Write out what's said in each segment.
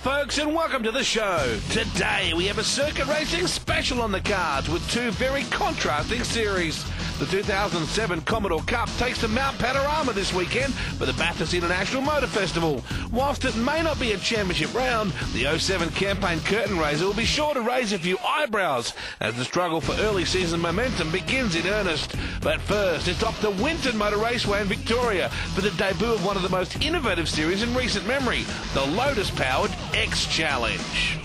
folks, and welcome to the show. Today we have a circuit racing special on the cards with two very contrasting series. The 2007 Commodore Cup takes to Mount Panorama this weekend for the Bathurst International Motor Festival. Whilst it may not be a championship round, the 07 Campaign Curtain Raiser will be sure to raise a few eyebrows as the struggle for early season momentum begins in earnest. But first, it's off to Winton Motor Raceway in Victoria for the debut of one of the most innovative series in recent memory, the Lotus-powered X Challenge.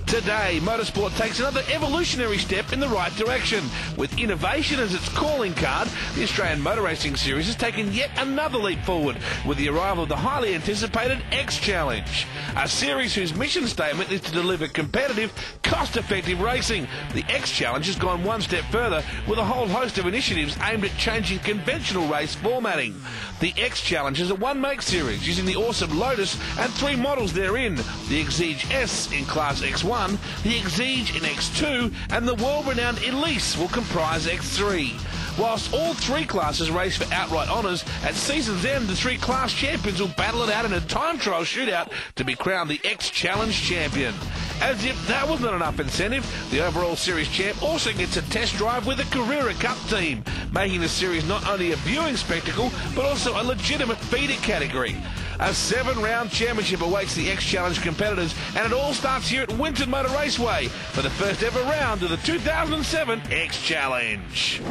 Today, motorsport takes another evolutionary step in the right direction. With innovation as its calling card, the Australian Motor Racing Series has taken yet another leap forward with the arrival of the highly anticipated X Challenge, a series whose mission statement is to deliver competitive, cost-effective racing. The X Challenge has gone one step further with a whole host of initiatives aimed at changing conventional race formatting. The X Challenge is a one-make series using the awesome Lotus and three models therein: the Exige S in Class X1, the Exige in X2, and the world-renowned Elise will comprise X3. Whilst all three classes race for outright honours, at season's end the three class champions will battle it out in a time trial shootout to be crowned the X Challenge champion. As if that was not enough incentive, the overall series champ also gets a test drive with the Carrera Cup team, making the series not only a viewing spectacle, but also a legitimate feeder category. A 7-round championship awaits the X Challenge competitors, and it all starts here at Winton Motor Raceway for the first ever round of the 2007 X Challenge.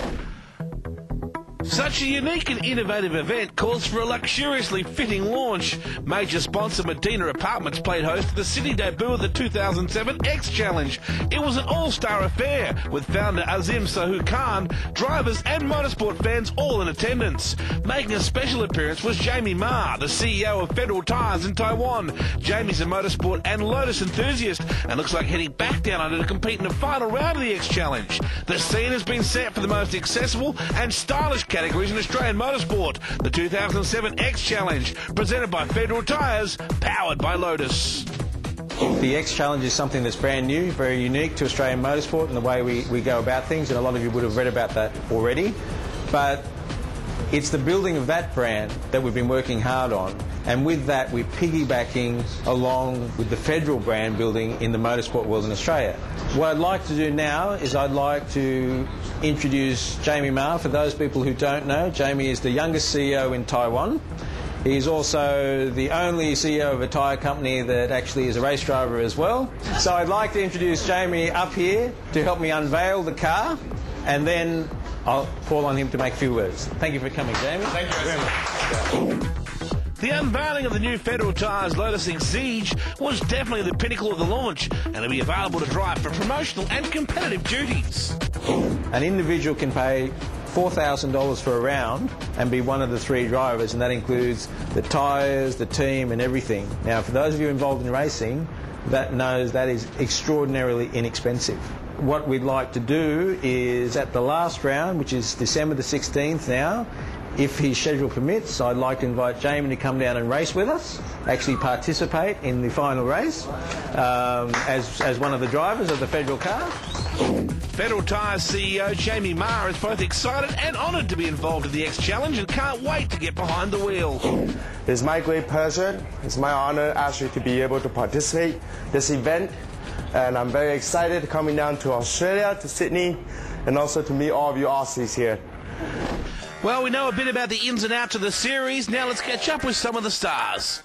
Such a unique and innovative event calls for a luxuriously fitting launch. Major sponsor Medina Apartments played host to the city debut of the 2007 X Challenge. It was an all-star affair, with founder Azim Sahu Khan, drivers and motorsport fans all in attendance. Making a special appearance was Jamie Ma, the CEO of FEDERAL Tyres in Taiwan. Jamie's a motorsport and Lotus enthusiast and looks like heading back down under to compete in the final round of the X Challenge. The scene has been set for the most accessible and stylish categories in Australian motorsport, the 2007 X Challenge, presented by FEDERAL Tyres, powered by Lotus. The X Challenge is something that's brand new, very unique to Australian motorsport and the way we go about things, and a lot of you would have read about that already. But it's the building of that brand that we've been working hard on, and with that we're piggybacking along with the Federal brand building in the motorsport world in Australia. What I'd like to do now is I'd like to introduce Jamie Ma. For those people who don't know, Jamie is the youngest CEO in Taiwan. He's also the only CEO of a tyre company that actually is a race driver as well. So I'd like to introduce Jamie up here to help me unveil the car, and then I'll call on him to make a few words. Thank you for coming, Jamie. Thank you very much. The unveiling of the new FEDERAL Tyres Lotus Exige was definitely the pinnacle of the launch, and it'll be available to drive for promotional and competitive duties. An individual can pay $4,000 for a round and be one of the three drivers, and that includes the tyres, the team and everything. Now, for those of you involved in racing, that knows that is extraordinarily inexpensive. What we'd like to do is, at the last round, which is December the 16th now, if his schedule permits, I'd like to invite Jamie to come down and race with us, actually participate in the final race as one of the drivers of the Federal car. FEDERAL Tyres CEO Jamie Ma is both excited and honoured to be involved in the X Challenge and can't wait to get behind the wheel. It's my great pleasure, it's my honour actually to be able to participate in this event, and I'm very excited coming down to Australia, to Sydney, and also to meet all of you Aussies here. Well, we know a bit about the ins and outs of the series. Now let's catch up with some of the stars.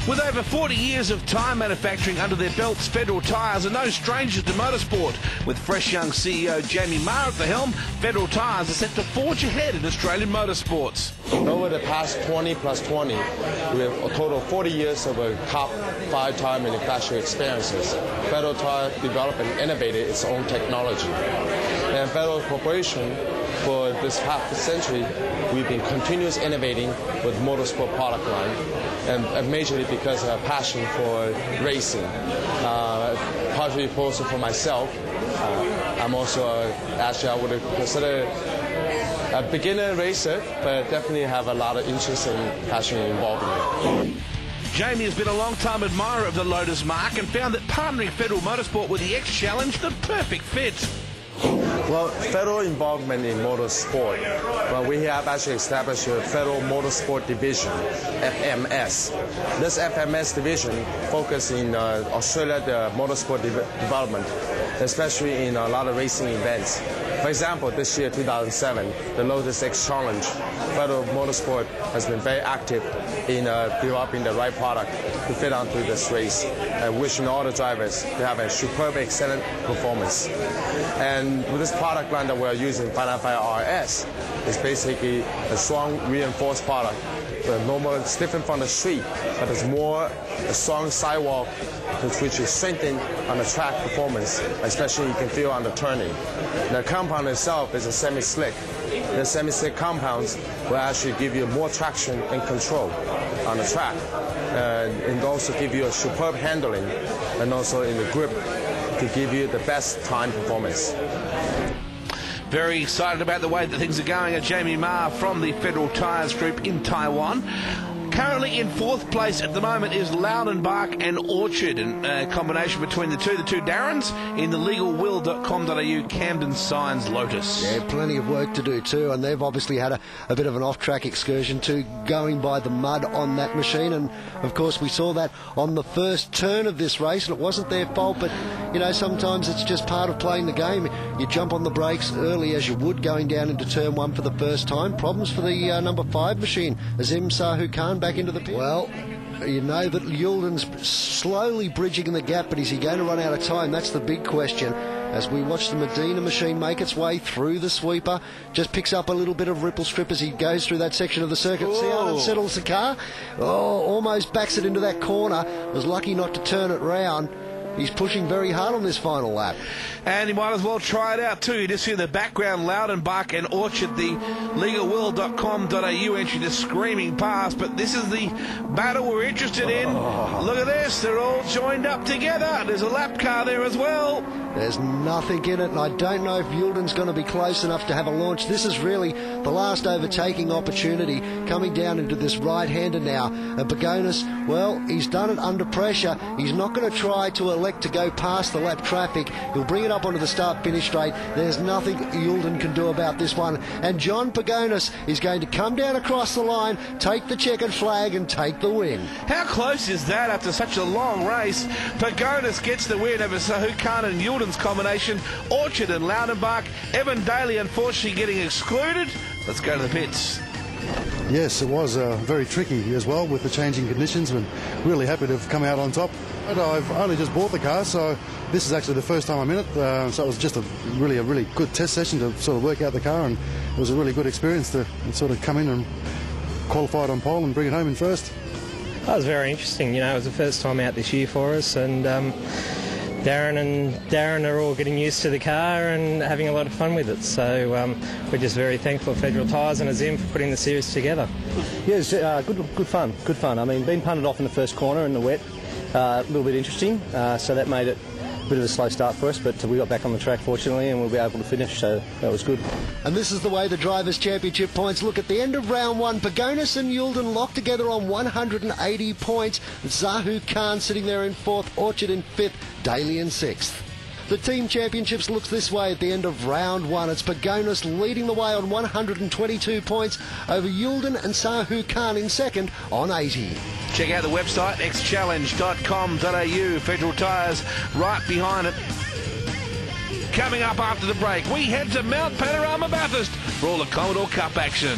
With over 40 years of tyre manufacturing under their belts, FEDERAL Tyres are no strangers to motorsport. With fresh young CEO Jamie Ma at the helm, FEDERAL Tyres are set to forge ahead in Australian motorsports. Over the past 20 plus 20, we have a total of 40 years of a top 5 tyre manufacturing experiences. FEDERAL Tyre developed and innovated its own technology. And FEDERAL Corporation for this half a century, we've been continuously innovating with motorsport product line, and majorly because of our passion for racing. Partially also for myself, I'm also actually I would consider a beginner racer, but definitely have a lot of interest and passion involved in it. Jamie has been a long-time admirer of the Lotus marque and found that partnering Federal Motorsport with the X Challenge the perfect fit. Well, federal involvement in motorsport. Well, we have actually established a Federal Motorsport Division, FMS. This FMS division focuses in Australia the motorsport development, especially in a lot of racing events. For example, this year, 2007, the Lotus X Challenge, Federal Motorsport has been very active in developing the right product to fit onto this race, and wishing all the drivers to have a superb, excellent performance. And with this product line that we're using, 595 RS, is basically a strong reinforced product. Normal, it's different from the street, but it's more a strong sidewalk, which is strengthened on the track performance, especially you can feel on the turning. The compound itself is a semi-slick. The semi-slick compounds will actually give you more traction and control on the track, and also give you a superb handling, and also in the grip to give you the best time performance. Very excited about the way that things are going at Jamie Ma from the Federal Tyres Group in Taiwan. Currently in fourth place at the moment is Loudenbach and Orchard, and a combination between the two Darrens in the legalwill.com.au Camden Signs Lotus. Yeah, plenty of work to do too, and they've obviously had a bit of an off-track excursion too, going by the mud on that machine, and of course we saw that on the first turn of this race, and it wasn't their fault, but you know, sometimes it's just part of playing the game. You jump on the brakes early as you would going down into turn one for the first time. Problems for the number 5 machine, Azim Sahu Khan back into the pit. Well, you know that Yulden's slowly bridging the gap, but is he going to run out of time? That's the big question. As we watch the Medina machine make its way through the sweeper, just picks up a little bit of ripple strip as he goes through that section of the circuit. Whoa. See how it settles the car? Oh, almost backs it into that corner. Was lucky not to turn it round. He's pushing very hard on this final lap. And he might as well try it out too. You just hear the background, Loudenbach and Orchard, the legalwill.com.au entry just screaming past. But this is the battle we're interested in. Look at this. They're all joined up together. There's a lap car there as well. There's nothing in it, and I don't know if Yulden's going to be close enough to have a launch. This is really the last overtaking opportunity, coming down into this right-hander now. And Pagonis, well, he's done it under pressure. He's not going to try to elect to go past the lap traffic. He'll bring it up onto the start-finish straight. There's nothing Yulden can do about this one. And John Pagonis is going to come down across the line, take the checkered flag, and take the win. How close is that after such a long race? Pagonis gets the win over Sahu Khan and Yulden's combination. Orchard and Loudenbach. Evan Daly unfortunately getting excluded. Let's go to the pits. Yes, it was very tricky as well with the changing conditions, and really happy to have come out on top. And I've only just bought the car, so this is actually the first time I'm in it, so it was just a really good test session to sort of work out the car, and it was a really good experience to sort of come in and qualify it on pole and bring it home in first. That was very interesting. You know, it was the first time out this year for us, and Darren are all getting used to the car and having a lot of fun with it. So we're just very thankful for Federal Tyres and Azim for putting the series together. Yeah, it was good fun. I mean, being punted off in the first corner in the wet, a little bit interesting. So that made it a bit of a slow start for us, but we got back on the track fortunately, and we'll be able to finish. So that was good. And this is the way the Drivers' Championship points look at the end of round one. Pagonis and Yulden locked together on 180 points. Zahu Khan sitting there in fourth, Orchard in fifth, Daly in sixth. The team championships looks this way at the end of round one. It's Pagonis leading the way on 122 points over Yulden and Sahu Khan in second on 80. Check out the website, xchallenge.com.au. Federal Tyres right behind it. Coming up after the break, we head to Mount Panorama Bathurst for all the Commodore Cup action.